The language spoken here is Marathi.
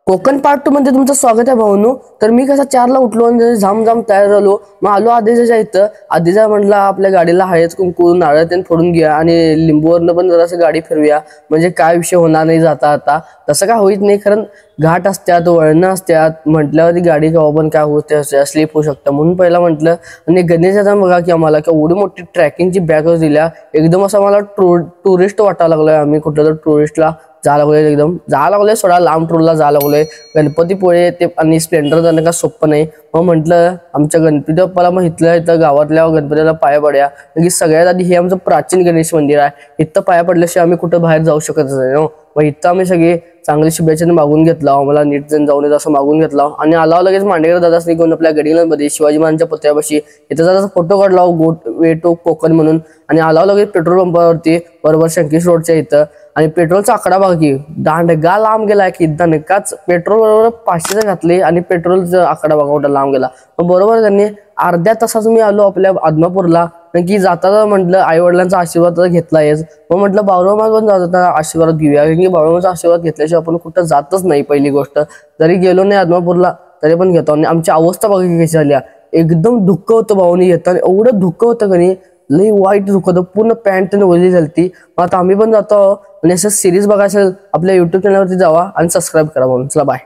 कोकण पार्ट 2 मध्ये तुमचं स्वागत आहे भाऊनो। तर मी कसा 4 ला उठलो आणि झाम तयार झालो। मग आलो आदेशाच्या इथं। आदेशा म्हटला आपल्या गाडीला हळद कुंकू नारळ तेन फोडून घ्या आणि लिंबूवरनं पण जरासं गाडी फिरवूया, म्हणजे काय विषय होणार नाही जाता आता। तसं काय होईत नाही, कारण घाट असतात वळणं असतात म्हटल्यावरती गाडी केव्हा पण काय होते स्लिप होऊ शकतं, म्हणून पहिला म्हटलं। आणि गणेशाचा बघा की आम्हाला एवढी मोठी ट्रॅकिंगची बॅग दिल्या, एकदम असं मला टुरिस्ट वाटायला लागलोय। आम्ही कुठलं तर टुरिस्टला एकदम लागलोय सोडा, लांब टूरला लागलोय। गणपतीपुळे ते आणि स्प्लेंडर जाणं का सोपं नाही। मग म्हटलं आमच्या गणपती बाप्पाला मग इथं गावातल्या गणपतीला पाया पड्या, की सगळ्यात आधी हे आमचं प्राचीन गणेश मंदिर आहे। इथं पाया पडल्याशिवाय आम्ही कुठं बाहेर जाऊ शकत नाही। मग इथं आम्ही सगळे चांगली शुभेच्छा मागून घेतला, आम्हाला नीट जण जाऊन असं मागून घेतला आणि आला लगेच मांडेकर दादासनी घेऊन आपल्या गडिंगलजमध्ये शिवाजी महाराजांच्या पुतळ्यापाशी इथं जरा फोटो काढला गोट वे टू कोकण म्हणून। आणि आला लगेच पेट्रोल पंपावरती बरोबर शंकेश रोडच्या इथं। आणि पेट्रोलचा आकडा बघा की दांडगा लांब गेला की दणकाच पेट्रोल बरोबर 500 घातले आणि पेट्रोलचा आकडा बघा कुठं लांब गेला। मग बरोबर त्यांनी अर्ध्या तासात मी आलो आपल्या आदमापूरला, की जाता म्हटलं आई वडिलांचा आशीर्वाद घेतलायच। मग म्हटलं बाळूमामा पण जाता आशीर्वाद घेऊया, कारण की बाळूमामाचा आशीर्वाद घेतल्याशिवाय आपण कुठं जातच नाही। पहिली गोष्ट जरी गेलो नाही आदमापूरला तरी पण घेतो। आणि आमची अवस्था बघा की कशी झाली, एकदम धुक्क होतं भाऊनी येताना, एवढं धुक्क होतं कणी लई वाईट धुक्क होतं, पूर्ण पॅन्ट ओली झालती। मग आता आम्ही पण जातो आणि असं सिरीज बघा असेल आपल्या युट्यूब चॅनलवरती जावा आणि सबस्क्राईब करा म्हणून। चला बाय।